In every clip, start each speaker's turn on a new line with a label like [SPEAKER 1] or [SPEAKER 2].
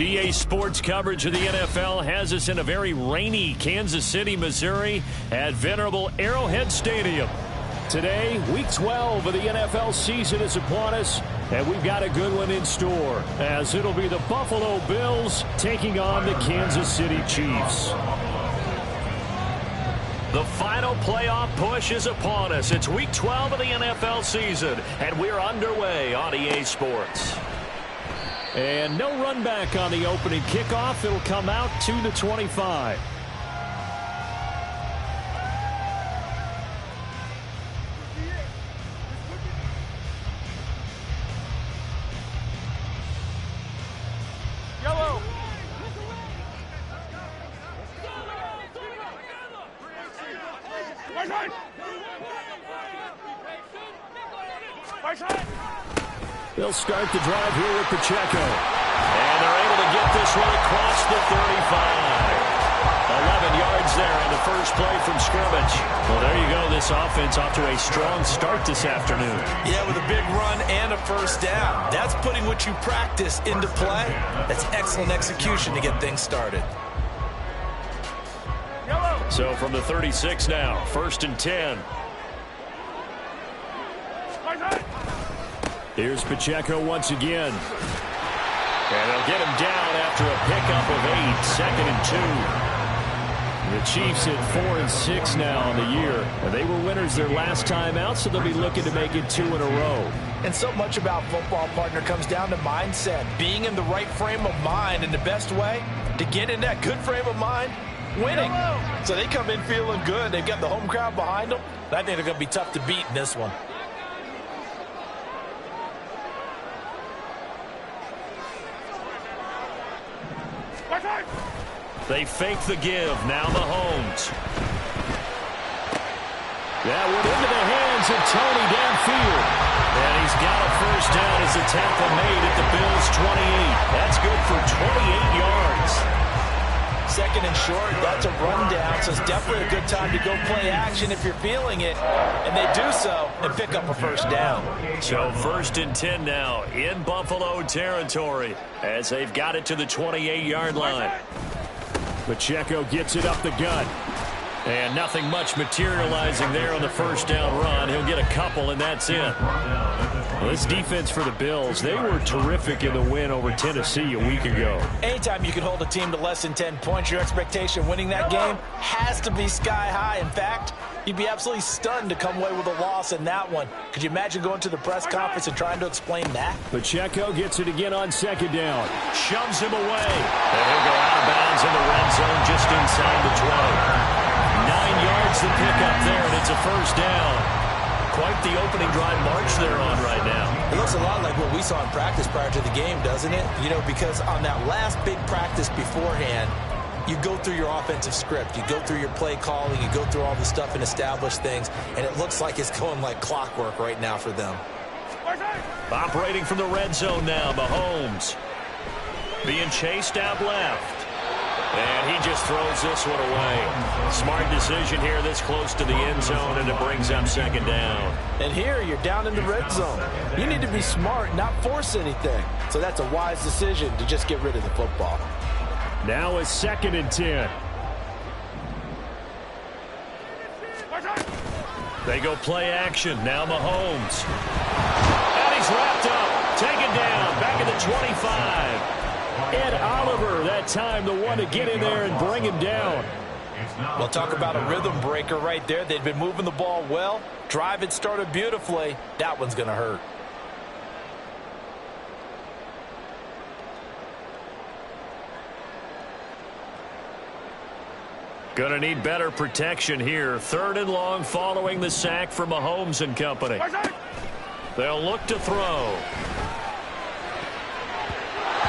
[SPEAKER 1] EA Sports coverage of the NFL has us in a very rainy Kansas City, Missouri at venerable Arrowhead Stadium. Today, Week 12 of the NFL season is upon us, and we've got a good one in store, as it'll be the Buffalo Bills taking on the Kansas City Chiefs. The final playoff push is upon us. It's Week 12 of the NFL season, and we're underway on EA Sports. And no run back on the opening kickoff. It'll come out to the 25.
[SPEAKER 2] Yellow.
[SPEAKER 1] They'll start the drive here with Pacheco. And they're able to get this one across the 35. 11 yards there on the first play from scrimmage. Well, there you go. This offense off to a strong start this afternoon.
[SPEAKER 3] Yeah, with a big run and a first down. That's putting what you practice into play. That's excellent execution to get things started.
[SPEAKER 1] So from the 36 now, 1st and 10. Here's Pacheco once again. And they'll get him down after a pickup of 8, 2nd and 2. The Chiefs at 4 and 6 now on the year. And they were winners their last time out, so they'll be looking to make it 2 in a row.
[SPEAKER 3] And so much about football, partner, comes down to mindset. Being in the right frame of mind, and the best way to get in that good frame of mind, winning. So they come in feeling good. They've got the home crowd behind them. I think they're going to be tough to beat in this one.
[SPEAKER 1] They fake the give. Now Mahomes. That one into the hands of Tony downfield. And he's got a first down as the tackle made at the Bills' 28. That's good for 28 yards.
[SPEAKER 3] 2nd and short, that's a rundown, so it's definitely a good time to go play action if you're feeling it. And they do so and pick up a first down.
[SPEAKER 1] So 1st and 10 now in Buffalo territory as they've got it to the 28-yard line. Pacheco gets it up the gut. And nothing much materializing there on the first down run. He'll get a couple, and that's it. Well, this defense for the Bills, they were terrific in the win over Tennessee a week ago.
[SPEAKER 3] Anytime you can hold a team to less than 10 points, your expectation winning that game has to be sky high. In fact, you'd be absolutely stunned to come away with a loss in that one. Could you imagine going to the press conference and trying to explain that?
[SPEAKER 1] Pacheco gets it again on 2nd down. Shoves him away. And he'll go out of bounds in the red zone just inside the 20. 9 yards to pick up there, and it's a first down. Quite the opening drive march they're on right now.
[SPEAKER 3] It looks a lot like what we saw in practice prior to the game, doesn't it? You know, because on that last big practice beforehand, you go through your offensive script. You go through your play calling. You go through all the stuff and establish things, and it looks like it's going like clockwork right now for them.
[SPEAKER 1] Operating from the red zone now, Mahomes. Being chased out left. And he just throws this one away. Smart decision here this close to the end zone, and it brings up 2nd down.
[SPEAKER 3] And here you're down in the red zone. You need to be smart, not force anything. So that's a wise decision to just get rid of the football.
[SPEAKER 1] Now a 2nd and 10. They go play action. Now Mahomes. And he's wrapped up. Taken down. Back at the 25. Ed Oliver, that time, the one to get in there and bring him down.
[SPEAKER 3] Well, talk about a rhythm breaker right there. They've been moving the ball well. Drive it started beautifully. That one's going to hurt.
[SPEAKER 1] Going to need better protection here. 3rd and long following the sack for Mahomes and company. They'll look to throw.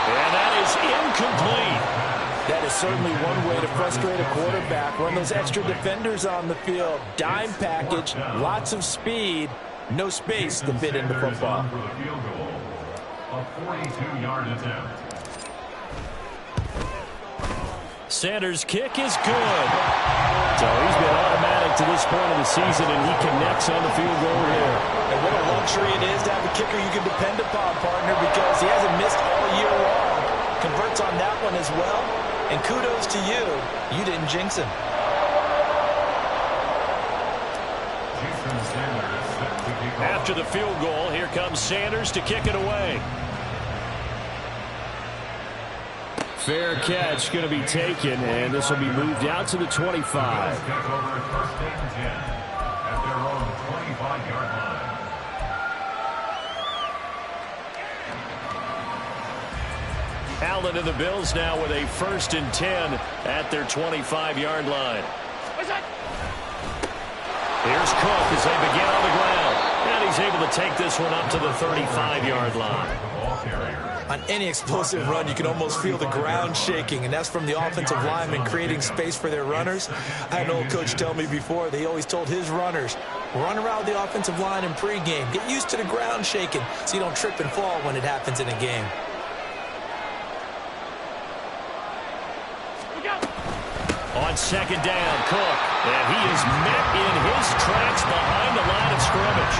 [SPEAKER 1] And that is incomplete.
[SPEAKER 3] That is certainly one way to frustrate a quarterback. Run those extra defenders on the field. Dime package, lots of speed, no space to fit into football.
[SPEAKER 4] A 42-yard attempt.
[SPEAKER 1] Sanders' kick is good. So he's been automatic to this point of the season, and he connects on the field goal here.
[SPEAKER 3] And what a luxury it is to have a kicker you can depend upon, partner, because he hasn't missed all year long. converts on that one as well. And kudos to you. You didn't jinx him.
[SPEAKER 1] After the field goal, here comes Sanders to kick it away. Fair catch going to be taken, and this will be moved out to the 25. Allen and the Bills now with a 1st and 10 at their 25-yard line. Here's Cook as they begin on the ground. And he's able to take this one up to the 35-yard line.
[SPEAKER 3] On any explosive run, you can almost feel the ground shaking, and that's from the offensive linemen creating space for their runners. I had an old coach tell me before, they always told his runners, run around the offensive line in pregame. Get used to the ground shaking so you don't trip and fall when it happens in a game.
[SPEAKER 1] On 2nd down, Cook. And he is met in his tracks behind the line of scrimmage.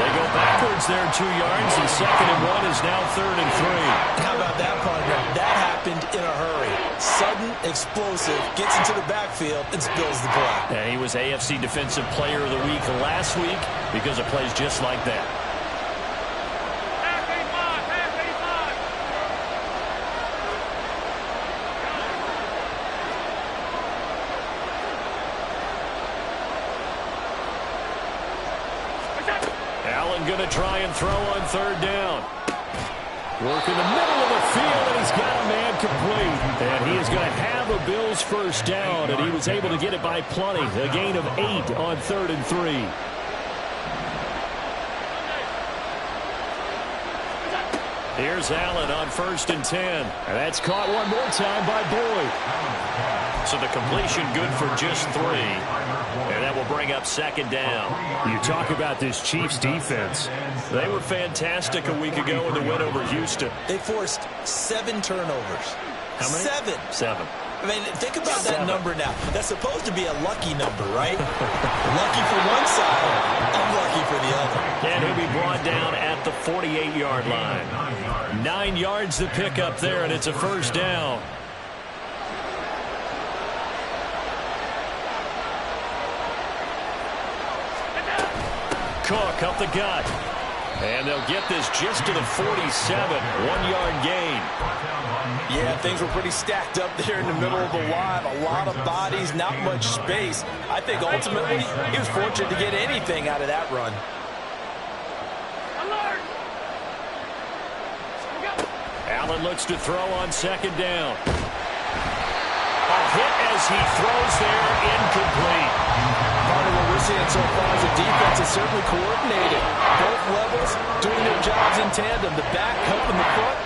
[SPEAKER 1] They go backwards there 2 yards, and 2nd and 1 is now 3rd and 3.
[SPEAKER 3] How about that, partner? That happened in a hurry. Sudden, explosive, gets into the backfield, and spills the play.
[SPEAKER 1] And he was AFC Defensive Player of the Week last week because of plays just like that. Going to try and throw on 3rd down. Work in the middle of the field, and he's got a man complete. And he is going to have a Bills 1st down, and he was able to get it by plenty. A gain of 8 on 3rd and 3. Here's Allen on 1st and 10. And that's caught one more time by Boyd. So the completion good for just 3. And that will bring up 2nd down. You talk about this Chiefs defense. They were fantastic a week ago in the win over Houston.
[SPEAKER 3] They forced 7 turnovers.
[SPEAKER 1] How many?
[SPEAKER 3] 7.
[SPEAKER 1] 7.
[SPEAKER 3] I mean, think about that number now. That's supposed to be a lucky number, right? Lucky for one side, unlucky for the other.
[SPEAKER 1] And he'll be brought down at the 48-yard line. 9 yards to pick up there, and it's a 1st down. Cook up the gut. And they'll get this just to the 47. 1-yard gain.
[SPEAKER 3] Yeah, things were pretty stacked up there in the middle of the line. A lot of bodies, not much space. I think ultimately he was fortunate to get anything out of that run.
[SPEAKER 1] Allen looks to throw on 2nd down. A hit as he throws there, incomplete.
[SPEAKER 3] Part of what we're seeing so far is the defense is certainly coordinated. Both levels doing their jobs in tandem. The back helping the front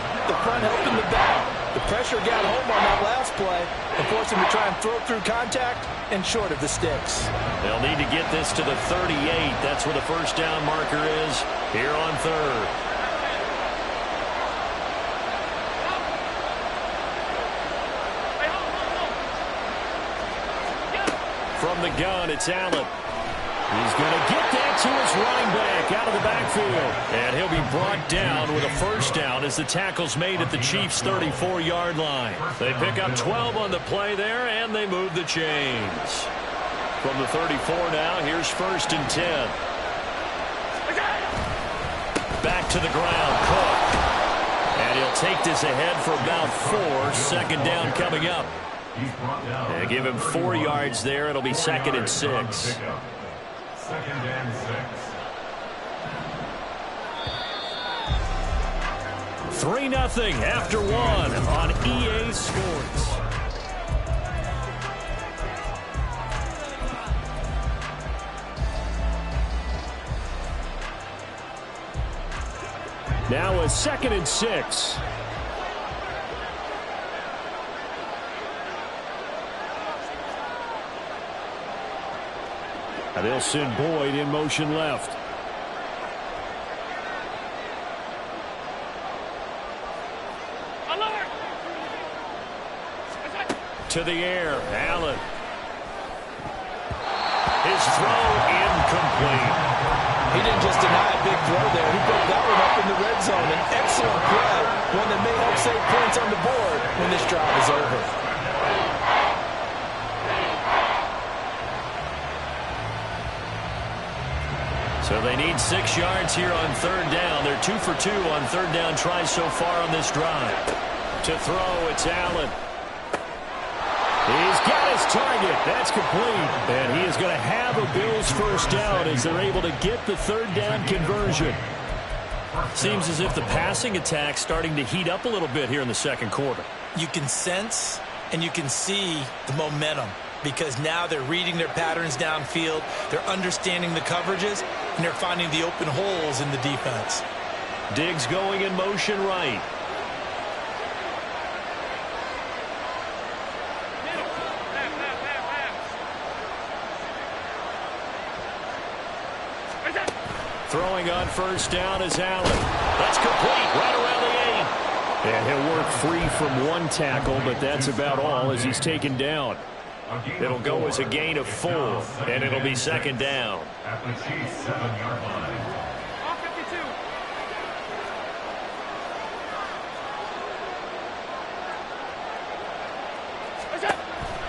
[SPEAKER 3] helping the back. The pressure got home on that last play and forced him to try and throw through contact and short of the sticks.
[SPEAKER 1] They'll need to get this to the 38. That's where the 1st down marker is here on 3rd. From the gun, it's Allen. He's going to get that to his running back out of the backfield. And he'll be brought down with a 1st down as the tackle's made at the Chiefs' 34-yard line. They pick up 12 on the play there, and they move the chains. From the 34 now, here's 1st and 10. Back to the ground, Cook. And he'll take this ahead for about 4. 2nd down coming up. They give him 4 yards there. It'll be 2nd and 6.
[SPEAKER 4] 2nd and 6.
[SPEAKER 1] 3-0 after 1 on EA Sports. Now a 2nd and 6. And they'll send Boyd in motion left. To the air, Allen. His throw incomplete.
[SPEAKER 3] He didn't just deny a big throw there. He broke that one up in the red zone. An excellent play, one that may help save points on the board when this drive is over.
[SPEAKER 1] So they need 6 yards here on third down. They're 2 for 2 on third down tries so far on this drive. To throw, it's Allen. He's got his target. That's complete. And he is going to have a Bills first down as they're able to get the third down conversion. Seems as if the passing attack's starting to heat up a little bit here in the second quarter.
[SPEAKER 3] You can sense and you can see the momentum because now they're reading their patterns downfield, they're understanding the coverages, and they're finding the open holes in the defense.
[SPEAKER 1] Diggs going in motion right. Throwing on first down is Allen. That's complete right around the 8. And he'll work free from one tackle, but that's about all as he's taken down. It'll go as a gain of 4, and it'll be second down.
[SPEAKER 4] At the Chiefs' 7-yard line.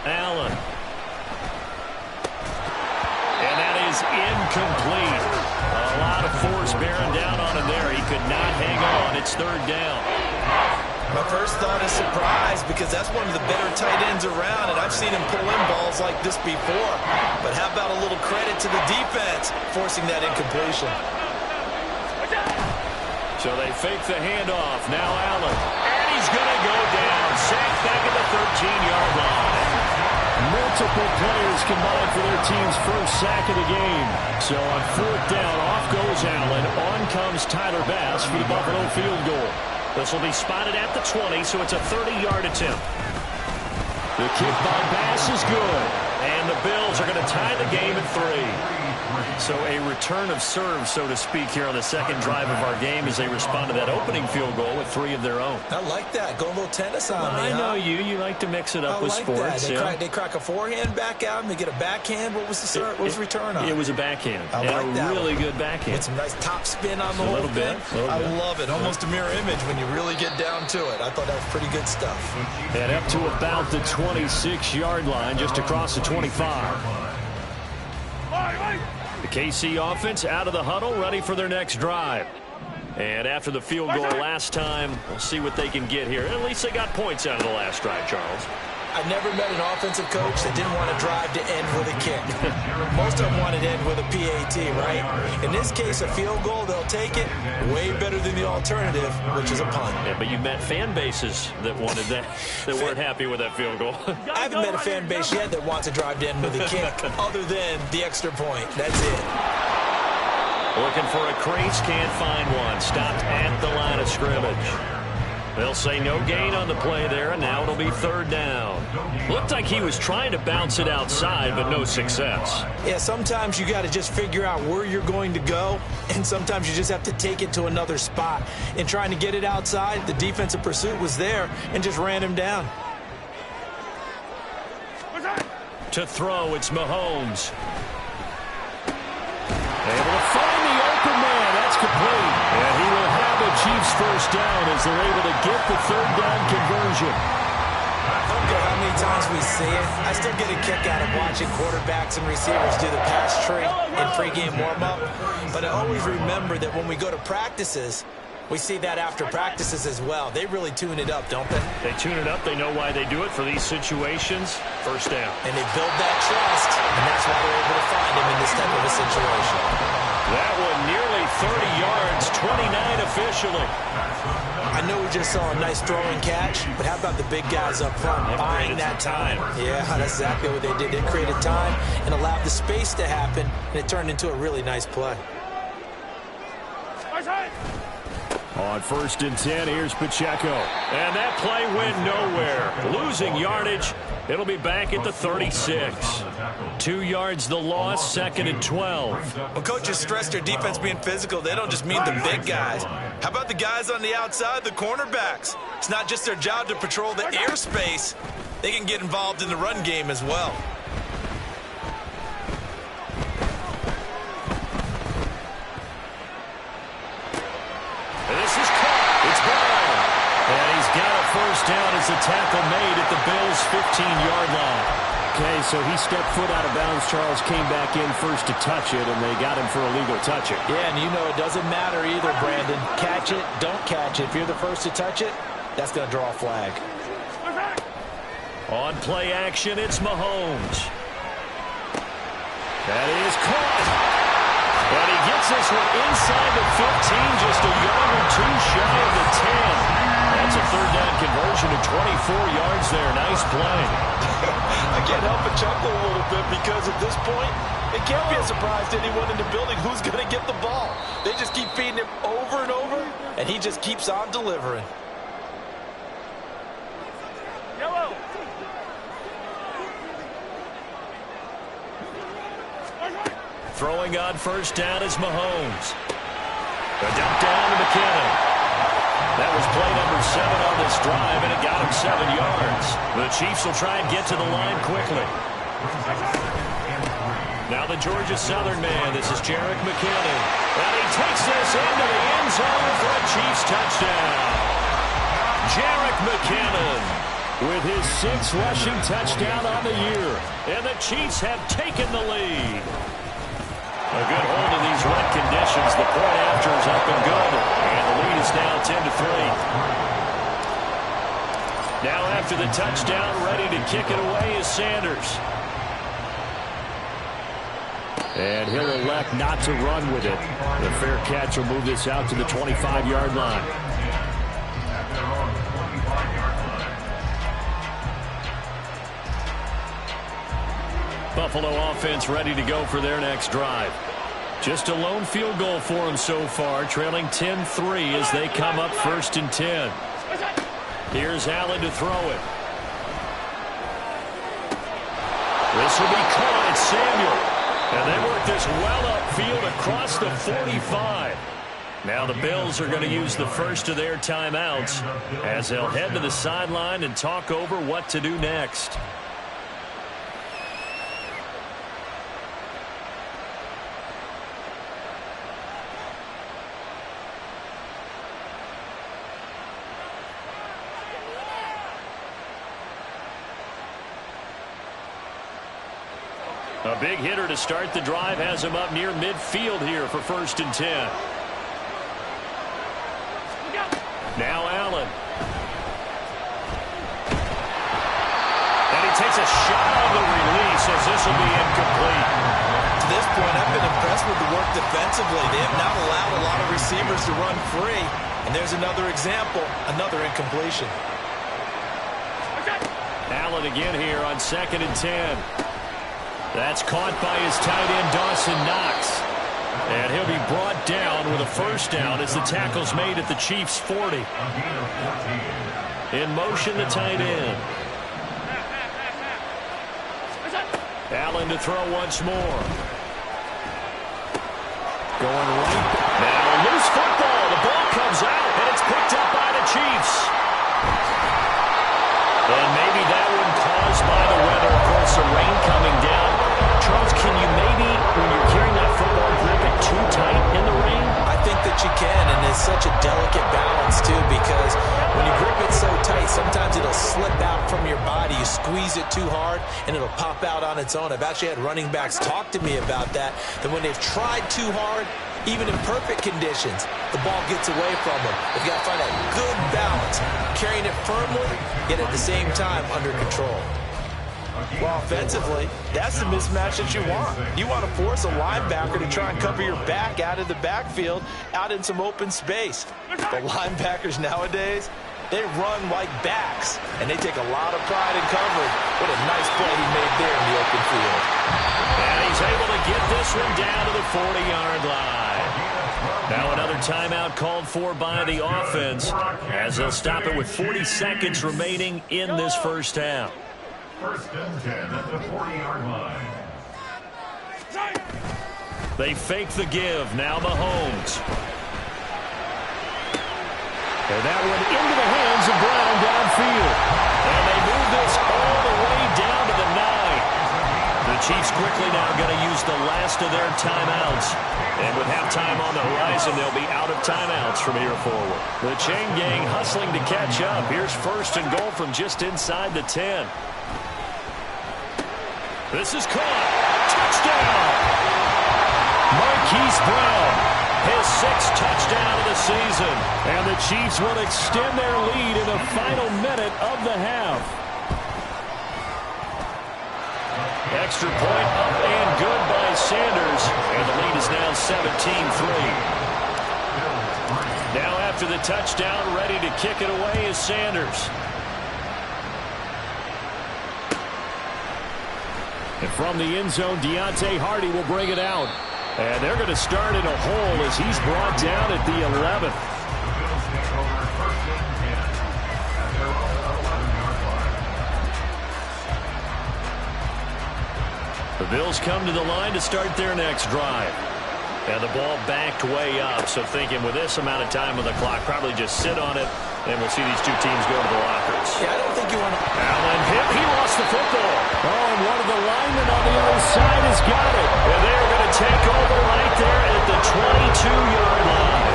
[SPEAKER 1] Allen. And that is incomplete. A lot of force bearing down on him there. He could not hang on. It's third down.
[SPEAKER 3] My first thought is surprise because that's one of the better tight ends around, and I've seen him pull in balls like this before. But how about a little credit to the defense forcing that incompletion?
[SPEAKER 1] So they fake the handoff. Now Allen. And he's going to go down. Sacked back at the 13-yard line. Multiple players combined for their team's first sack of the game. So on fourth down, off goes Allen. On comes Tyler Bass for the Buffalo field goal. This will be spotted at the 20, so it's a 30-yard attempt. The kick by Bass is good. And the Bills are going to tie the game at 3. So a return of serve, so to speak, here on the second drive of our game as they respond to that opening field goal with 3 of their own.
[SPEAKER 3] I like that. Go a little tennis on me,
[SPEAKER 1] I know you. You like to mix it up with sports.
[SPEAKER 3] They crack a forehand back out and they get a backhand. What was the serve? What was the return on?
[SPEAKER 1] It was a backhand.
[SPEAKER 3] I like that.
[SPEAKER 1] A really good backhand.
[SPEAKER 3] With some nice top spin on the whole thing. I love it. Almost a mirror image when you really get down to it. I thought that was pretty good stuff.
[SPEAKER 1] And up to about the 26-yard line, just across the 25. The KC offense out of the huddle, ready for their next drive. And after the field goal last time, we'll see what they can get here. At least they got points out of the last drive, Charles.
[SPEAKER 3] I've never met an offensive coach that didn't want to drive to end with a kick. Most of them wanted to end with a PAT, right? In this case, a field goal, they'll take it. Way better than the alternative, which is a punt.
[SPEAKER 1] Yeah, but you met fan bases that wanted that, that weren't happy with that field goal.
[SPEAKER 3] I haven't met a fan base yet that wants to drive to end with a kick, other than the extra point. That's it.
[SPEAKER 1] Looking for a crease, can't find one. Stopped at the line of scrimmage. They'll say no gain on the play there, and now it'll be third down. Looked like he was trying to bounce it outside, but no success.
[SPEAKER 3] Yeah, sometimes you got to just figure out where you're going to go, and sometimes you just have to take it to another spot. In trying to get it outside, the defensive pursuit was there and just ran him down.
[SPEAKER 1] To throw, it's Mahomes. Able to find the open man. That's complete. And he will have a Chiefs first down as they're able to get the third down conversion.
[SPEAKER 3] I don't care how many times we see it. I still get a kick out of watching quarterbacks and receivers do the pass tree in pregame warm-up. But I always remember that when we go to practices, we see that after practices as well. They really tune it up, don't they?
[SPEAKER 1] They tune it up. They know why they do it for these situations. First down.
[SPEAKER 3] And they build that trust, and that's why they're able to find him in this type of a situation.
[SPEAKER 1] That one nearly 30 yards, 29 officially.
[SPEAKER 3] I know we just saw a nice throwing catch, but how about the big guys up front buying that time? Yeah, that's exactly what they did. They created time and allowed the space to happen, and it turned into a really nice play.
[SPEAKER 1] On 1st and 10, here's Pacheco. And that play went nowhere. Losing yardage. It'll be back at the 36. 2 yards the loss, 2nd and 12.
[SPEAKER 3] When coaches stress their defense being physical, they don't just mean the big guys. How about the guys on the outside, the cornerbacks? It's not just their job to patrol the airspace. They can get involved in the run game as well.
[SPEAKER 1] 15-yard line.
[SPEAKER 2] Okay, so he stepped foot out of bounds. Charles came back in first to touch it, and they got him for a legal touching.
[SPEAKER 3] Yeah, and you know it doesn't matter either, Brandon. Catch it, don't catch it. If you're the first to touch it, that's going to draw a flag.
[SPEAKER 1] On play action, it's Mahomes. That is caught. And he gets this one inside the 15, just a yard or two shy of the 10. That's a third down conversion of 24 yards there. Nice play.
[SPEAKER 3] I can't help but chuckle a little bit because at this point, it can't be a surprise to anyone in the building who's going to get the ball. They just keep feeding him over and over, and he just keeps on delivering.
[SPEAKER 5] Yellow.
[SPEAKER 1] Throwing on first down is Mahomes. A dump down to McKinnon. That was play number 7 on this drive, and it got him 7 yards. The Chiefs will try and get to the line quickly. Now the Georgia Southern man. This is Jerick McKinnon. And he takes this into the end zone for a Chiefs touchdown. Jerick McKinnon with his 6th rushing touchdown on the year. And the Chiefs have taken the lead. A good hold of these wet conditions. The point after is up and good. And the lead is now 10-3. Now after the touchdown, ready to kick it away is Sanders.
[SPEAKER 2] And he'll elect not to run with it. The fair catch will move this out to the 25-yard line.
[SPEAKER 1] Buffalo offense ready to go for their next drive. Just a lone field goal for them so far, trailing 10-3 as they come up 1st and 10. Here's Allen to throw it. This will be caught. It's Samuel. And they work this well upfield across the 45. Now the Bills are going to use the first of their timeouts as they'll head to the sideline and talk over what to do next. A big hitter to start the drive has him up near midfield here for 1st and 10. Now Allen. And he takes a shot on the release as this will be incomplete.
[SPEAKER 3] To this point, I've been impressed with the work defensively. They have not allowed a lot of receivers to run free. And there's another example, another incompletion.
[SPEAKER 1] Allen again here on 2nd and 10. That's caught by his tight end, Dawson Knox. And he'll be brought down with a first down as the tackle's made at the Chiefs' 40. In motion, the tight end. Allen to throw once more. Going right. Now loose football. The ball comes out, and it's picked up by the Chiefs. And maybe that one caused by the weather. Of course, the rain coming down. Charles, can you maybe, when you're carrying that football, grip it too tight in the rain?
[SPEAKER 3] I think that you can, and it's such a delicate balance, too, because when you grip it so tight, sometimes it'll slip out from your body. You squeeze it too hard, and it'll pop out on its own. I've actually had running backs talk to me about that when they've tried too hard, even in perfect conditions, the ball gets away from them. They've got to find a good balance, carrying it firmly, yet at the same time under control. Well, offensively, that's the mismatch that you want. You want to force a linebacker to try and cover your back out of the backfield, out in some open space. The linebackers nowadays, they run like backs, and they take a lot of pride in coverage. What a nice play he made there in the open field.
[SPEAKER 1] And he's able to get this one down to the 40-yard line. Now another timeout called for by the offense as they'll stop it with 40 seconds remaining in this first half.
[SPEAKER 4] 1st and 10 at the 40-yard line.
[SPEAKER 1] They fake the give. Now Mahomes. And that one into the hands of Brown downfield. And they move this all the way down to the 9. The The Chiefs quickly now going to use the last of their timeouts. And with halftime on the horizon, they'll be out of timeouts from here forward. The chain gang hustling to catch up. Here's first and goal from just inside the 10. This is caught. Touchdown! Marquise Brown, his 6th touchdown of the season. And the Chiefs will extend their lead in the final minute of the half. Extra point up and good by Sanders. And the lead is now 17-3. Now after the touchdown, ready to kick it away is Sanders. And from the end zone, Deontay Hardy will bring it out. And they're going to start in a hole as he's brought down at the 11th. The Bills come to the line to start their next drive. And the ball backed way up, so thinking with this amount of time on the clock, probably just sit on it, and we'll see these two teams go to the lockers.
[SPEAKER 3] Yeah, I don't think you want to...
[SPEAKER 1] Allen hit. He lost the football. Oh, and one of the linemen on the other side has got it. And they're going to take over right there at the 22-yard line.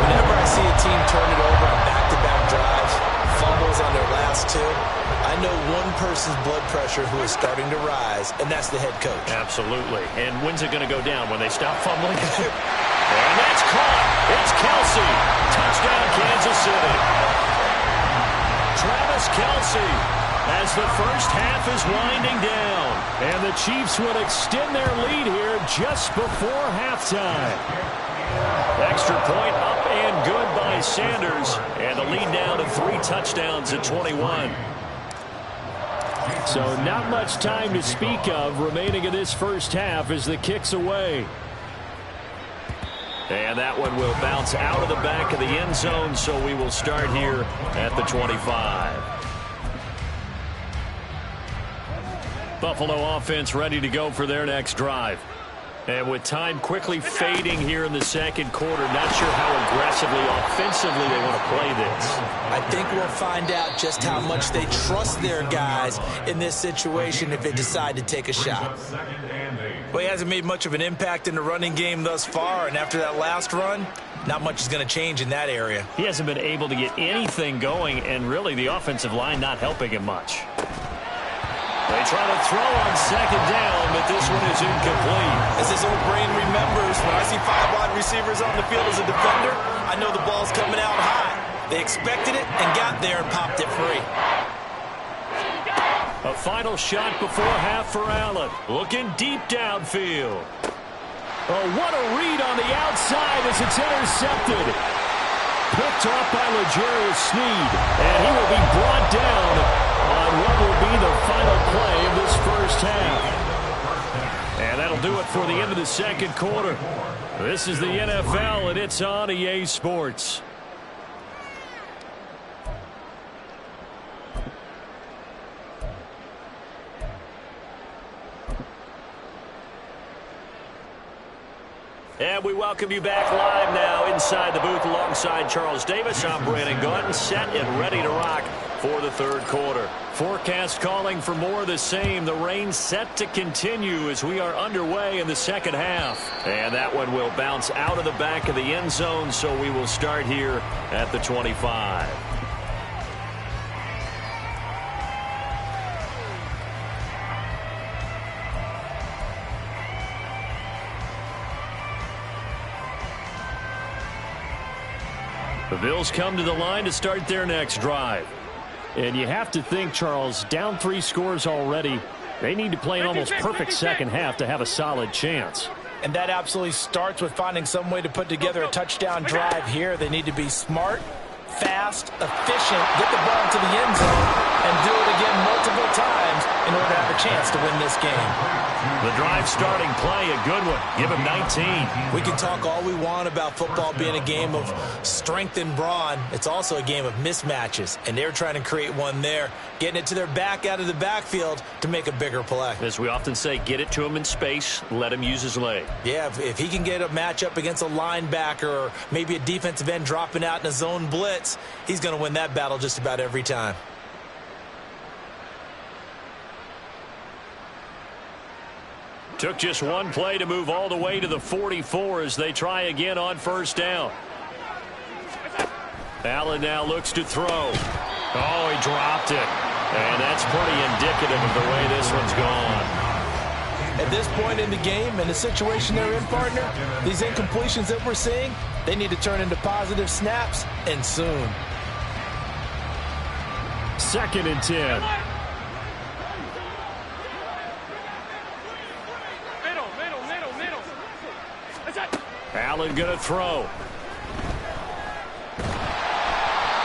[SPEAKER 3] Whenever I see a team turn it over on back-to-back drives, fumbles on their last two, I know one person's blood pressure who is starting to rise, and that's the head coach.
[SPEAKER 1] Absolutely. And when's it going to go down? When they stop fumbling? And that's caught. It's Kelsey. Touchdown, Kansas City. Travis Kelsey as the first half is winding down. And the Chiefs will extend their lead here just before halftime. Extra point up and good by Sanders. And the lead down to 3 touchdowns at 21. So not much time to speak of remaining in this first half as the kick's away. And that one will bounce out of the back of the end zone, so we will start here at the 25. Buffalo offense ready to go for their next drive. And with time quickly fading here in the second quarter, not sure how aggressively, offensively they want to play this.
[SPEAKER 3] I think we'll find out just how much they trust their guys in this situation if they decide to take a shot. Well, he hasn't made much of an impact in the running game thus far, and after that last run, not much is going to change in that area.
[SPEAKER 1] He hasn't been able to get anything going, and really the offensive line not helping him much. They try to throw on second down, but this one is incomplete.
[SPEAKER 3] As his old brain remembers, when I see 5 wide receivers on the field as a defender, I know the ball's coming out high. They expected it and got there and popped it free.
[SPEAKER 1] A final shot before half for Allen. Looking deep downfield. Oh, what a read on the outside as it's intercepted. Picked off by L'Jarius Sneed, and he will be brought down on what will be the final play of this first half. And that'll do it for the end of the second quarter. This is the NFL, and it's on EA Sports. And we welcome you back live now inside the booth alongside Charles Davis. I'm Brandon Gordon, set and ready to rock for the third quarter. Forecast calling for more of the same. The rain set to continue as we are underway in the second half. And that one will bounce out of the back of the end zone, so we will start here at the 25. The Bills come to the line to start their next drive. And you have to think, Charles, down 3 scores already. They need to play an almost perfect second half to have a solid chance.
[SPEAKER 3] And that absolutely starts with finding some way to put together a touchdown drive here. They need to be smart, fast, efficient, get the ball to the end zone, and do it again multiple times in order to have a chance to win this game.
[SPEAKER 1] The drive starting play, a good one. Give him 19.
[SPEAKER 3] We can talk all we want about football being a game of strength and brawn. It's also a game of mismatches, and they're trying to create one there, getting it to their back out of the backfield to make a bigger play.
[SPEAKER 1] As we often say, get it to him in space, let him use his leg.
[SPEAKER 3] Yeah, if he can get a matchup against a linebacker or maybe a defensive end dropping out in a zone blitz, he's going to win that battle just about every time.
[SPEAKER 1] Took just one play to move all the way to the 44 as they try again on first down. Allen now looks to throw. Oh, he dropped it. And that's pretty indicative of the way this one's gone.
[SPEAKER 3] At this point in the game and the situation they're in, partner, these incompletions that we're seeing, they need to turn into positive snaps, and soon.
[SPEAKER 2] 2nd and 10.
[SPEAKER 1] Allen going to throw.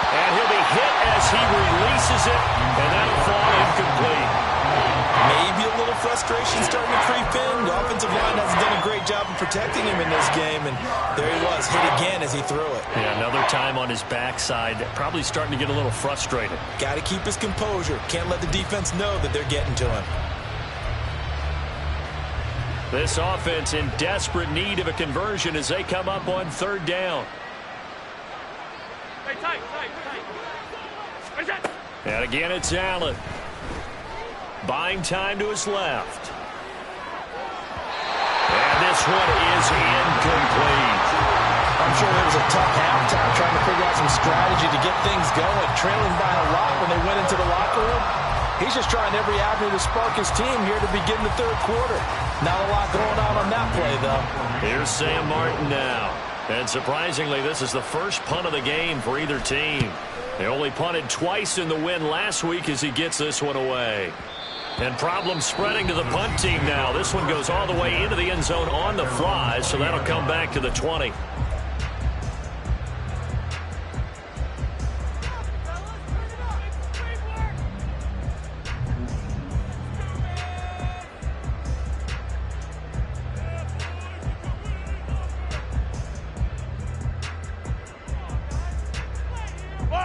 [SPEAKER 1] And he'll be hit as he releases it, and that'll fall incomplete.
[SPEAKER 3] Maybe a little frustration starting to creep in. The offensive line hasn't done a great job of protecting him in this game, and there he was, hit again as he threw it.
[SPEAKER 1] Yeah, another time on his backside, probably starting to get a little frustrated.
[SPEAKER 3] Got to keep his composure. Can't let the defense know that they're getting to him.
[SPEAKER 1] This offense in desperate need of a conversion as they come up on 3rd down. And again, it's Allen. Buying time to his left. And this one is incomplete.
[SPEAKER 3] I'm sure it was a tough halftime trying to figure out some strategy to get things going. Trailing by a lot when they went into the locker room. He's just trying every avenue to spark his team here to begin the 3rd quarter. Not a lot going on that play, though.
[SPEAKER 1] Here's Sam Martin now. And surprisingly, this is the first punt of the game for either team. They only punted twice in the win last week as he gets this one away. And problems spreading to the punt team now. This one goes all the way into the end zone on the fly, so that'll come back to the 20.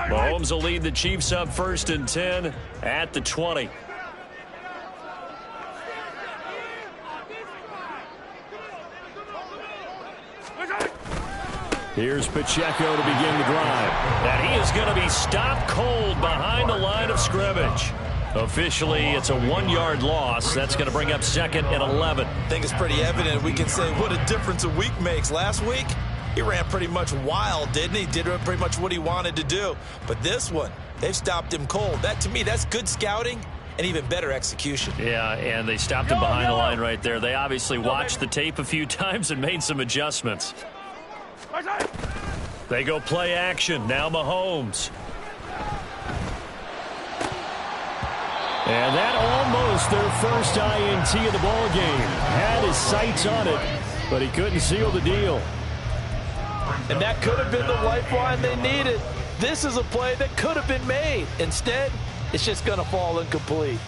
[SPEAKER 1] Mahomes will lead the Chiefs up 1st and 10 at the 20.
[SPEAKER 2] Here's Pacheco to begin the drive.
[SPEAKER 1] And he is going to be stopped cold behind the line of scrimmage. Officially, it's a 1-yard loss. That's going to bring up 2nd and 11.
[SPEAKER 3] I think it's pretty evident. We can say what a difference a week makes. Last week, he ran pretty much wild, didn't he? Did pretty much what he wanted to do. But this one, they've stopped him cold. That, to me, that's good scouting and even better execution.
[SPEAKER 1] Yeah, and they stopped him behind the line right there. They obviously watched the tape a few times and made some adjustments. They go play action. Now Mahomes.
[SPEAKER 2] And that almost their first INT of the ball game. Had his sights on it, but he couldn't seal the deal.
[SPEAKER 3] And that could have been the lifeline they needed. This is a play that could have been made. Instead, it's just going to fall incomplete.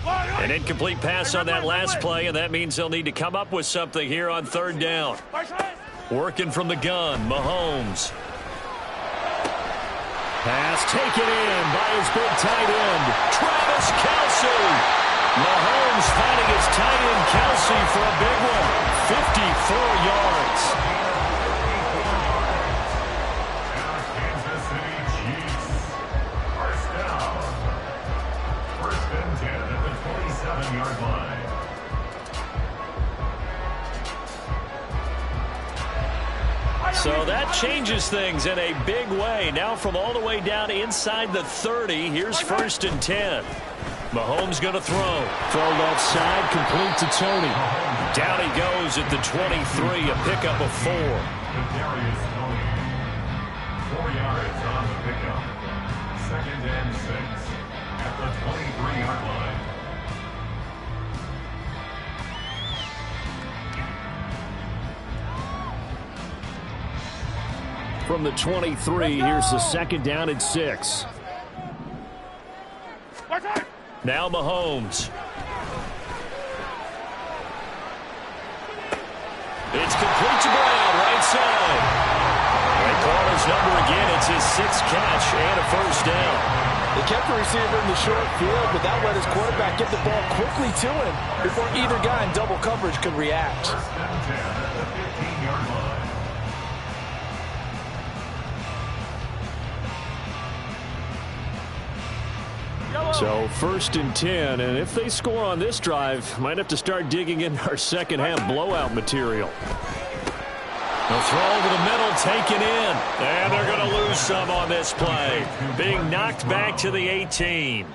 [SPEAKER 1] An incomplete pass on that last play, and that means they'll need to come up with something here on 3rd down. Working from the gun, Mahomes.
[SPEAKER 2] Pass taken in by his big tight end,
[SPEAKER 1] Travis Kelce. Mahomes finding his tight end Kelce for a big one. 54 yards.
[SPEAKER 4] Kansas City Chiefs. First down. 1st and 10 at the 27-yard line.
[SPEAKER 1] So that changes things in a big way. Now from all the way down inside the 30, here's 1st and 10. Mahomes going to throw.
[SPEAKER 2] Throw left side, complete to Tony.
[SPEAKER 1] Down he goes at the 23, a pickup of 4.
[SPEAKER 4] Darius Tony. 4 yards on the pickup. 2nd and 6 at the 23-yard line.
[SPEAKER 2] From the 23, here's the 2nd down and 6.
[SPEAKER 1] Now Mahomes. It's complete to Brown, right side. They call his number again. It's his 6th catch and a 1st down.
[SPEAKER 3] They kept the receiver in the short field, but that let his quarterback get the ball quickly to him before either guy in double coverage could react.
[SPEAKER 4] 1st and 10 at the 15-yard line.
[SPEAKER 2] So 1st and 10, and if they score on this drive, might have to start digging in our second half blowout material.
[SPEAKER 1] The throw over the middle, taken in. And they're going to lose some on this play. Being knocked back to the 18.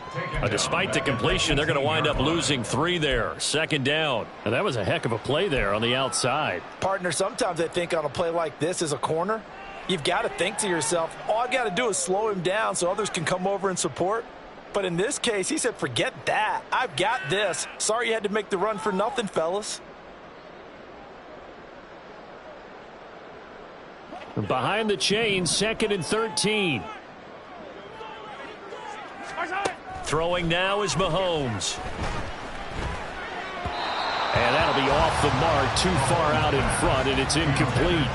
[SPEAKER 1] Despite the completion, they're going to wind up losing 3 there. 2nd down.
[SPEAKER 2] And that was a heck of a play there on the outside.
[SPEAKER 3] Partner, sometimes I think on a play like this as a corner, you've got to think to yourself, all I've got to do is slow him down so others can come over and support. But in this case, he said, forget that. I've got this. Sorry you had to make the run for nothing, fellas.
[SPEAKER 2] Behind the chain, 2nd and 13.
[SPEAKER 1] Throwing now is Mahomes.
[SPEAKER 2] And that'll be off the mark, too far out in front, and it's incomplete.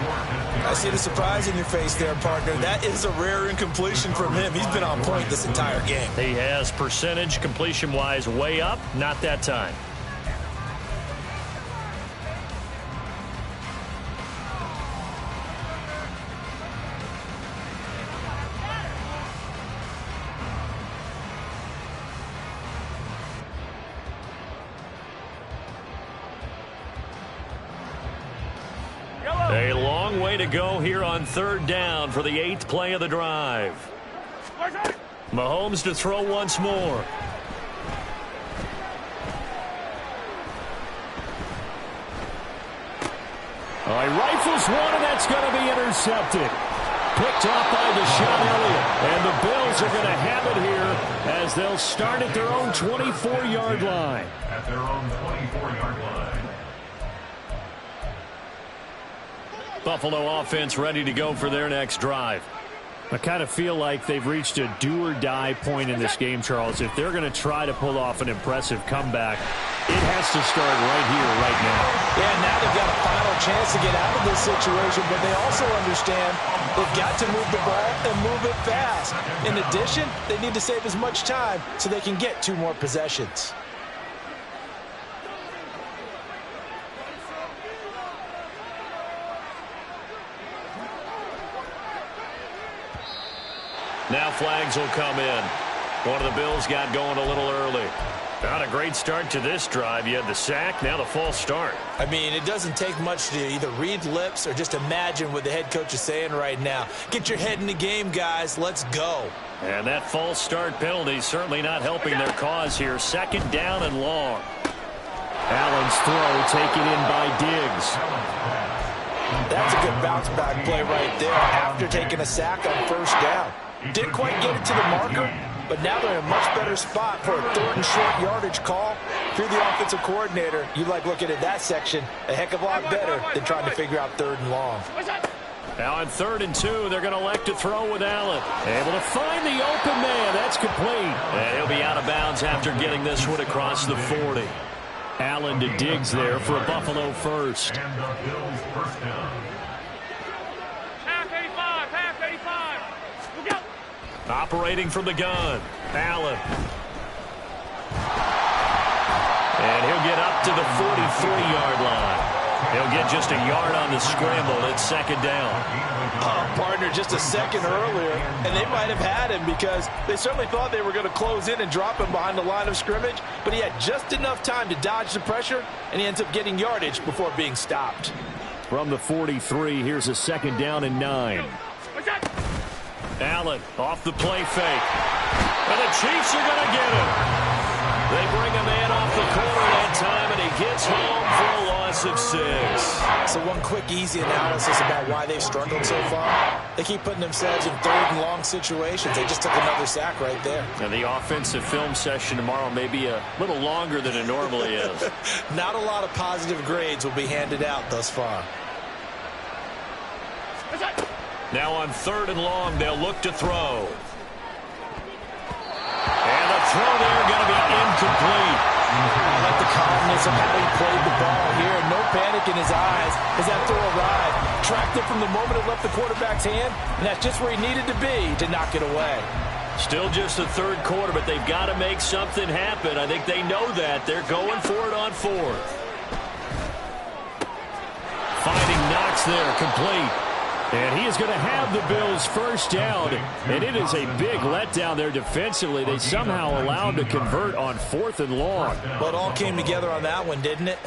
[SPEAKER 3] I see the surprise in your face there, partner. That is a rare incompletion from him. He's been on point this entire game.
[SPEAKER 1] He has percentage completion-wise way up, not that time. A long way to go here on 3rd down for the 8th play of the drive. Mahomes to throw once more.
[SPEAKER 2] He rifles one, and that's going to be intercepted. Picked off by Deshaun Elliott. And the Bills are going to have it here as they'll start at their own 24-yard line.
[SPEAKER 4] At their own 24-yard line.
[SPEAKER 1] Buffalo offense ready to go for their next drive.
[SPEAKER 2] I kind of feel like they've reached a do-or-die point in this game, Charles. If they're going to try to pull off an impressive comeback, it has to start right here, right now.
[SPEAKER 3] Yeah, now they've got a final chance to get out of this situation, but they also understand they've got to move the ball and move it fast. In addition, they need to save as much time so they can get 2 more possessions.
[SPEAKER 1] Now flags will come in. One of the Bills got going a little early. Not a great start to this drive. You had the sack, now the false start.
[SPEAKER 3] I mean, it doesn't take much to either read lips or just imagine what the head coach is saying right now. Get your head in the game, guys. Let's go.
[SPEAKER 1] And that false start penalty certainly not helping their cause here. 2nd down and long.
[SPEAKER 2] Allen's throw taken in by Diggs.
[SPEAKER 3] That's a good bounce back play right there after taking a sack on 1st down. Didn't quite get it to the marker, but now they're in a much better spot for a 3rd and short yardage call. If you're the offensive coordinator, you like looking at that section a heck of a lot better than trying to figure out 3rd and long.
[SPEAKER 1] Now on 3rd and 2, they're going to elect to throw with Allen. Able to find the open man. That's complete. And he'll be out of bounds after getting this one across the 40.
[SPEAKER 2] Allen to Diggs there for a Buffalo first.
[SPEAKER 4] And the Bills first down.
[SPEAKER 1] Operating from the gun, Allen. And he'll get up to the 43-yard line. He'll get just a yard on the scramble. It's 2nd down.
[SPEAKER 3] Partner, just a second earlier, and they might have had him because they certainly thought they were going to close in and drop him behind the line of scrimmage, but he had just enough time to dodge the pressure, and he ends up getting yardage before being stopped.
[SPEAKER 2] From the 43, here's a 2nd down and 9.
[SPEAKER 1] Allen off the play fake. And the Chiefs are going to get him. They bring a man off the corner that time, and he gets home for a loss of 6.
[SPEAKER 3] So one quick, easy analysis about why they've struggled so far. They keep putting themselves in 3rd and long situations. They just took another sack right there.
[SPEAKER 1] And the offensive film session tomorrow may be a little longer than it normally is.
[SPEAKER 3] Not a lot of positive grades will be handed out thus far.
[SPEAKER 1] Now on 3rd and long, they'll look to throw. And the throw there going to be incomplete.
[SPEAKER 3] I like the calmness of how he played the ball here. No panic in his eyes as that throw arrived. Tracked it from the moment it left the quarterback's hand, and that's just where he needed to be to knock it away.
[SPEAKER 1] Still just the 3rd quarter, but they've got to make something happen. I think they know that. They're going for it on 4th. Finding Knox there, complete.
[SPEAKER 2] And he is going to have the Bills first down. And it is a big letdown there defensively. They somehow allowed to convert on 4th and long.
[SPEAKER 3] Well, it all came together on that one, didn't it?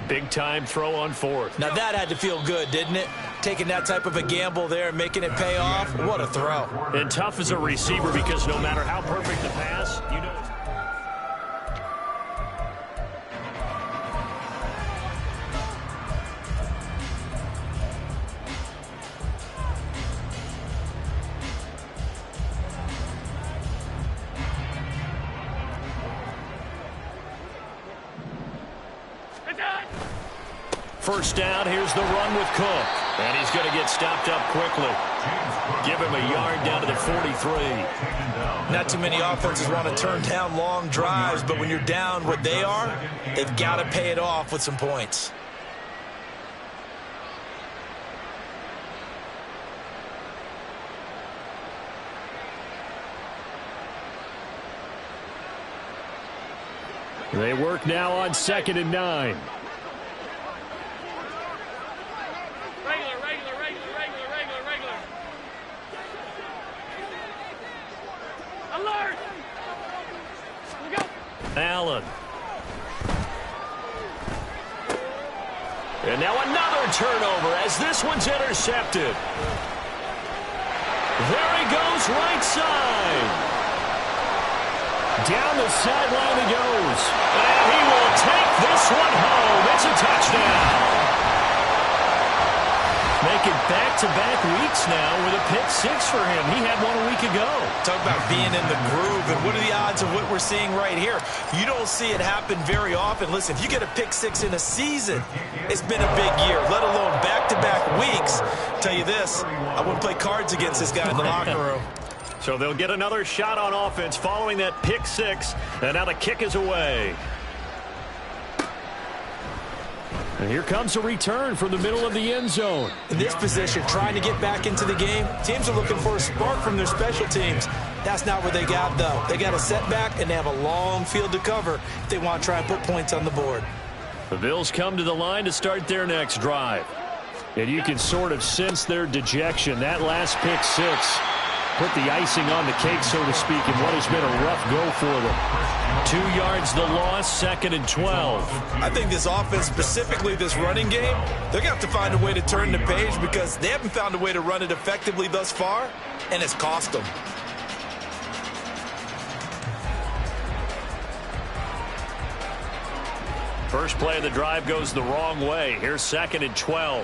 [SPEAKER 1] Big-time throw on 4th.
[SPEAKER 3] Now, that had to feel good, didn't it? Taking that type of a gamble there and making it pay off. What a throw.
[SPEAKER 1] And tough as a receiver because no matter how perfect the pass, you know it's... First down, here's the run with Cook. And he's going to get stopped up quickly. Give him a yard down to the 43.
[SPEAKER 3] Not too many offenses want to turn down long drives, but when you're down what they are, they've got to pay it off with some points.
[SPEAKER 2] They work now on 2nd and 9.
[SPEAKER 1] Allen. And now another turnover as this one's intercepted. There he goes, right side.
[SPEAKER 2] Down the sideline he goes.
[SPEAKER 1] And he will take this one home. It's a touchdown. Making back-to-back weeks now with a pick 6 for him. He had one a week ago.
[SPEAKER 3] Talk about being in the groove, and what are the odds of what we're seeing right here? You don't see it happen very often. Listen, if you get a pick 6 in a season, it's been a big year, let alone back-to-back weeks. Tell you this, I wouldn't play cards against this guy in the locker room.
[SPEAKER 1] So they'll get another shot on offense following that pick 6, and now the kick is away.
[SPEAKER 2] And here comes a return from the middle of the end zone.
[SPEAKER 3] In this position, trying to get back into the game, teams are looking for a spark from their special teams. That's not what they got, though. They got a setback, and they have a long field to cover if they want to try and put points on the board.
[SPEAKER 1] The Bills come to the line to start their next drive.
[SPEAKER 2] And you can sort of sense their dejection. That last pick 6 put the icing on the cake, so to speak, in what has been a rough go for them.
[SPEAKER 1] 2 yards the loss, 2nd and 12.
[SPEAKER 3] I think this offense, specifically this running game, they're going to have to find a way to turn the page because they haven't found a way to run it effectively thus far, and it's cost them.
[SPEAKER 1] First play of the drive goes the wrong way. Here's 2nd and 12.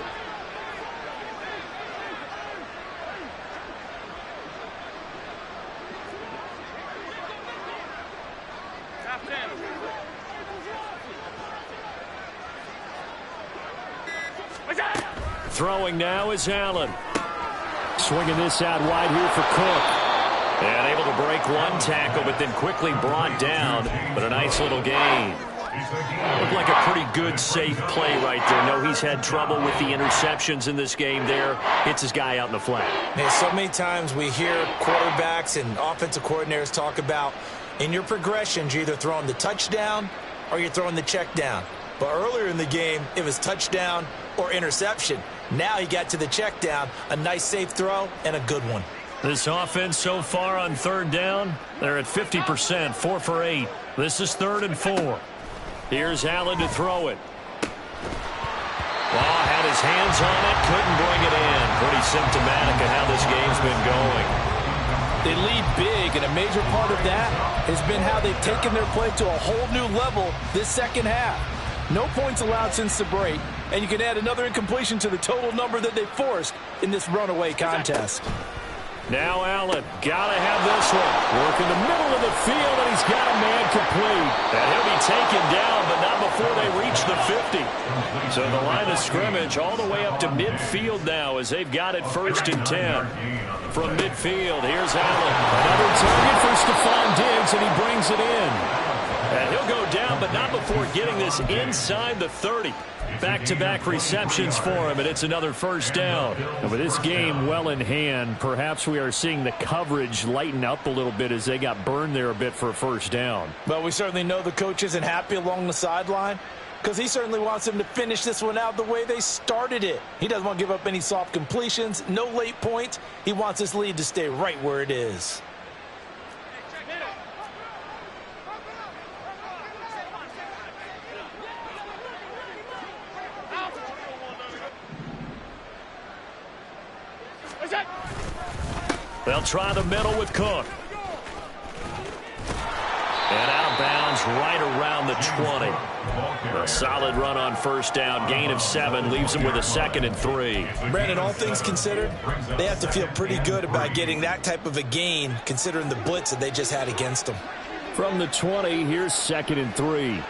[SPEAKER 1] Throwing now is Allen.
[SPEAKER 2] Swinging this out wide here for Cook.
[SPEAKER 1] And able to break one tackle, but then quickly brought down. But a nice little gain. Looked like a pretty good, safe play right there. No, he's had trouble with the interceptions in this game there. Hits his guy out in the flat.
[SPEAKER 3] Man, so many times we hear quarterbacks and offensive coordinators talk about in your progressions, you're either throwing the touchdown or you're throwing the check down. But earlier in the game, it was touchdown or interception. Now he got to the check down, a nice safe throw, and a good one.
[SPEAKER 1] This offense so far on 3rd down, they're at 50%, 4 for 8. This is 3rd and 4. Here's Allen to throw it. Oh, had his hands on it, couldn't bring it in. Pretty symptomatic of how this game's been going.
[SPEAKER 3] They lead big, and a major part of that has been how they've taken their play to a whole new level this second half. No points allowed since the break, and you can add another incompletion to the total number that they forced in this runaway contest.
[SPEAKER 1] Now Allen, gotta have this one.
[SPEAKER 2] Work in the middle of the field, and he's got a man complete.
[SPEAKER 1] And he'll be taken down, but not before they reach the 50. So the line of scrimmage all the way up to midfield now as they've got it 1st and 10. From midfield, here's Allen.
[SPEAKER 2] Another target for Stephon Diggs, and he brings it in.
[SPEAKER 1] And he'll go down, but not before getting this inside the 30. Back-to-back receptions for him, and it's another 1st down.
[SPEAKER 2] And with this game well in hand, perhaps we are seeing the coverage lighten up a little bit as they got burned there a bit for a 1st down.
[SPEAKER 3] But we certainly know the coach isn't happy along the sideline. Because he certainly wants them to finish this one out the way they started it. He doesn't want to give up any soft completions, no late points. He wants his lead to stay right where it is.
[SPEAKER 1] They'll try the middle with Cook. And out of bounds right around the 20. A solid run on first down. Gain of 7 leaves them with a 2nd and 3.
[SPEAKER 3] Brandon, all things considered, they have to feel pretty good about getting that type of a gain considering the blitz that they just had against them.
[SPEAKER 2] From the 20, here's 2nd and 3.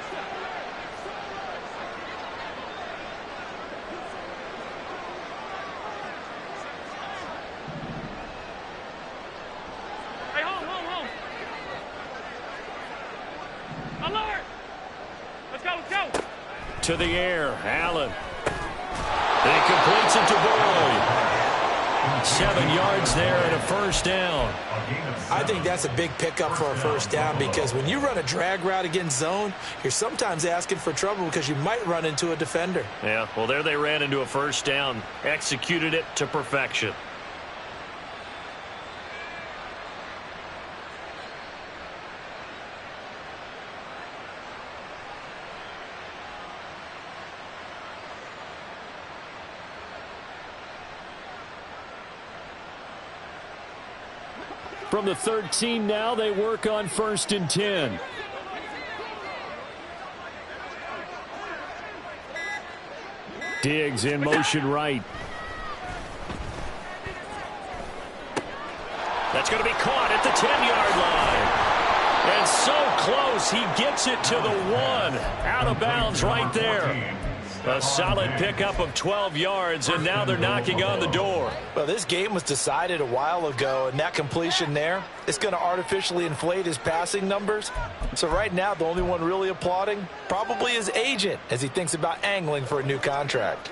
[SPEAKER 1] To the air, Allen. He completes it to Boyd. 7 yards there and a first down.
[SPEAKER 3] I think that's a big pickup for a first down because when you run a drag route against zone, you're sometimes asking for trouble because you might run into a defender.
[SPEAKER 1] Yeah, well, there they ran into a first down. Executed it to perfection.
[SPEAKER 2] From the 13 now, they work on 1st and 10. Diggs in motion right.
[SPEAKER 1] That's going to be caught at the 10-yard line. And so close, he gets it to the 1. Out of bounds right there. A solid pickup of 12 yards, and now they're knocking on the door.
[SPEAKER 3] Well, this game was decided a while ago, and that completion there is going to artificially inflate his passing numbers. So right now, the only one really applauding probably his agent as he thinks about angling for a new contract.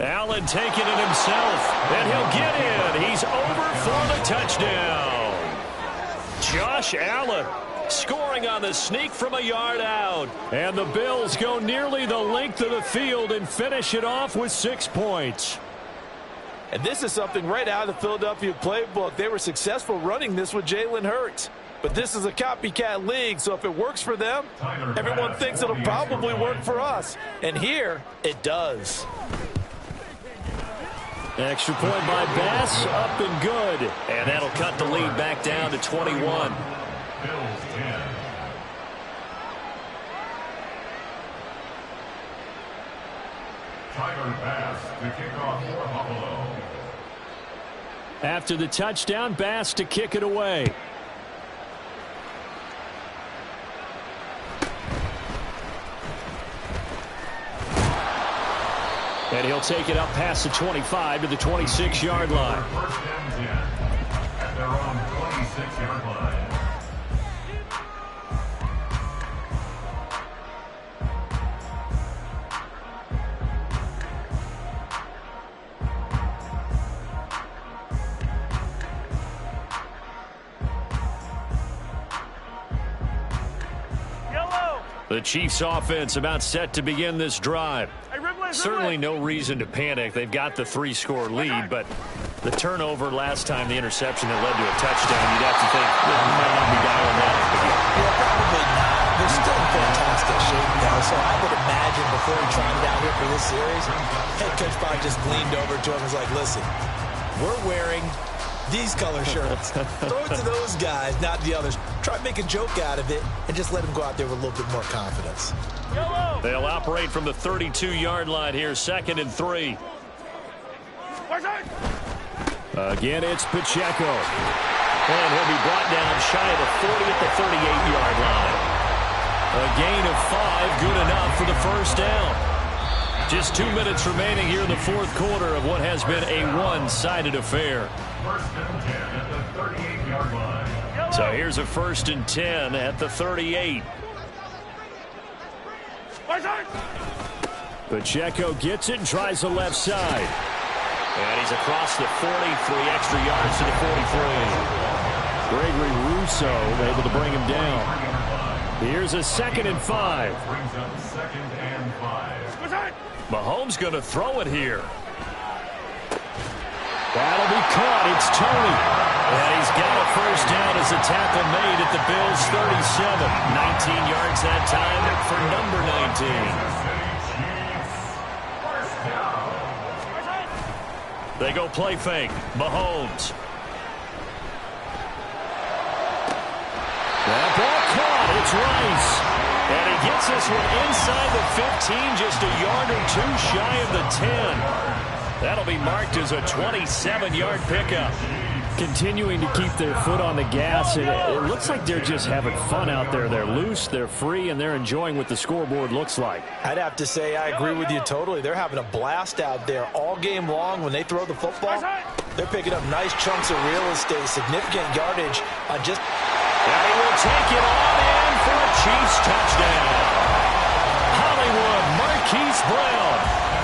[SPEAKER 1] Allen taking it himself, and he'll get in. He's over for the touchdown. Josh Allen scoring on the sneak from a yard out.
[SPEAKER 2] And the Bills go nearly the length of the field and finish it off with 6 points.
[SPEAKER 3] And this is something right out of the Philadelphia playbook. They were successful running this with Jalen Hurts. But this is a copycat league, so if it works for them, everyone thinks it'll probably work for us. And here, it does.
[SPEAKER 2] Extra point by Bass, up and good.
[SPEAKER 1] And that'll cut the lead back down to 21.
[SPEAKER 4] Bills 10. Tyler Bass to kick off for Buffalo.
[SPEAKER 2] After the touchdown, Bass to kick it away. And he'll take it up past the 25 to the 26-yard line.
[SPEAKER 4] First and 10 at their own 26-yard line.
[SPEAKER 1] The Chiefs offense about set to begin this drive. Certainly no reason to panic. They've got the 3-score lead, but the turnover last time, the interception that led to a touchdown, you'd have to think they might not be dialing that up again.
[SPEAKER 3] Yeah, probably not. They're still in fantastic shape now, so I would imagine before he tried it out here for this series, head coach probably just leaned over to him and was like, listen, we're wearing these color shirts. Throw it to those guys, not the others. Try to make a joke out of it and just let them go out there with a little bit more confidence.
[SPEAKER 1] They'll operate from the 32-yard line here, 2nd and 3.
[SPEAKER 2] Again, it's Pacheco.
[SPEAKER 1] And he'll be brought down shy of the 40 at the 38-yard line. A gain of 5, good enough for the first down. Just 2 minutes remaining here in the fourth quarter of what has been a one-sided affair.
[SPEAKER 4] First and 10 at the 38-yard line.
[SPEAKER 1] So here's a 1st and 10 at the 38.
[SPEAKER 2] Pacheco gets it and tries the left side.
[SPEAKER 1] And he's across the 40, 3 extra yards to the 43.
[SPEAKER 2] Gregory Rousseau able to bring him down. Here's a 2nd and 5.
[SPEAKER 4] Brings up 2nd and 5.
[SPEAKER 1] Mahomes going to throw it here.
[SPEAKER 2] That'll be caught. It's Tony.
[SPEAKER 1] And he's got a first down as a tackle made at the Bills' 37. 19 yards that time for number 19. They go play fake. Mahomes.
[SPEAKER 2] That ball caught. It's Rice.
[SPEAKER 1] And he gets this one inside the 15, just a yard or two shy of the 10. That'll be marked as a 27-yard pickup.
[SPEAKER 2] Continuing to keep their foot on the gas. It looks like they're just having fun out there. They're loose, they're free, and they're enjoying what the scoreboard looks like.
[SPEAKER 3] I'd have to say I agree with you totally. They're having a blast out there all game long. When they throw the football, they're picking up nice chunks of real estate, significant yardage on just...
[SPEAKER 1] And he will take it on in for a Chiefs touchdown. Hollywood Marquise Brown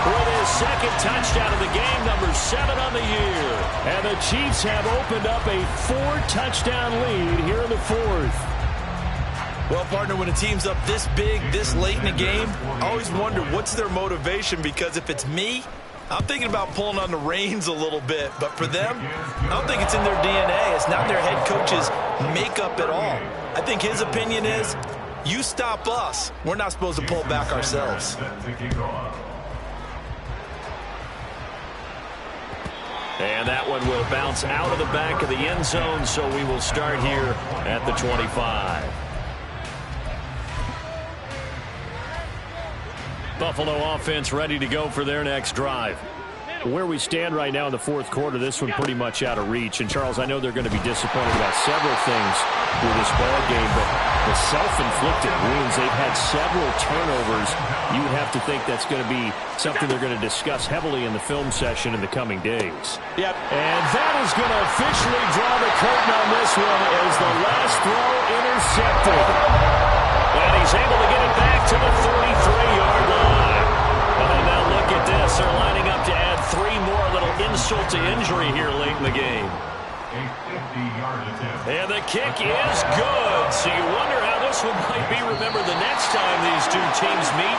[SPEAKER 1] with his 2nd touchdown of the game, number 7 on the year.
[SPEAKER 2] And the Chiefs have opened up a 4-touchdown lead here in the 4th.
[SPEAKER 3] Well, partner, when a team's up this big, this late in the game, I always wonder what's their motivation, because if it's me, I'm thinking about pulling on the reins a little bit. But for them, I don't think it's in their DNA. It's not their head coach's makeup at all. I think his opinion is, you stop us, we're not supposed to pull back ourselves.
[SPEAKER 1] And that one will bounce out of the back of the end zone, so we will start here at the 25. Buffalo offense ready to go for their next drive.
[SPEAKER 2] Where we stand right now in the 4th quarter, this one pretty much out of reach. And, Charles, I know they're going to be disappointed about several things with this ball game, but the self-inflicted wounds, they've had several turnovers. You would have to think that's going to be something they're going to discuss heavily in the film session in the coming days.
[SPEAKER 3] Yep.
[SPEAKER 2] And that is going to officially draw the curtain on this one as the last throw intercepted.
[SPEAKER 1] And he's able to get it back to the 33-yard line. And now look at this. They're lining up to add 3 more. A little insult to injury here late in the game.
[SPEAKER 4] A 50-yard attempt.
[SPEAKER 1] And the kick is good. So you wonder how this one might be remembered the next time these two teams meet.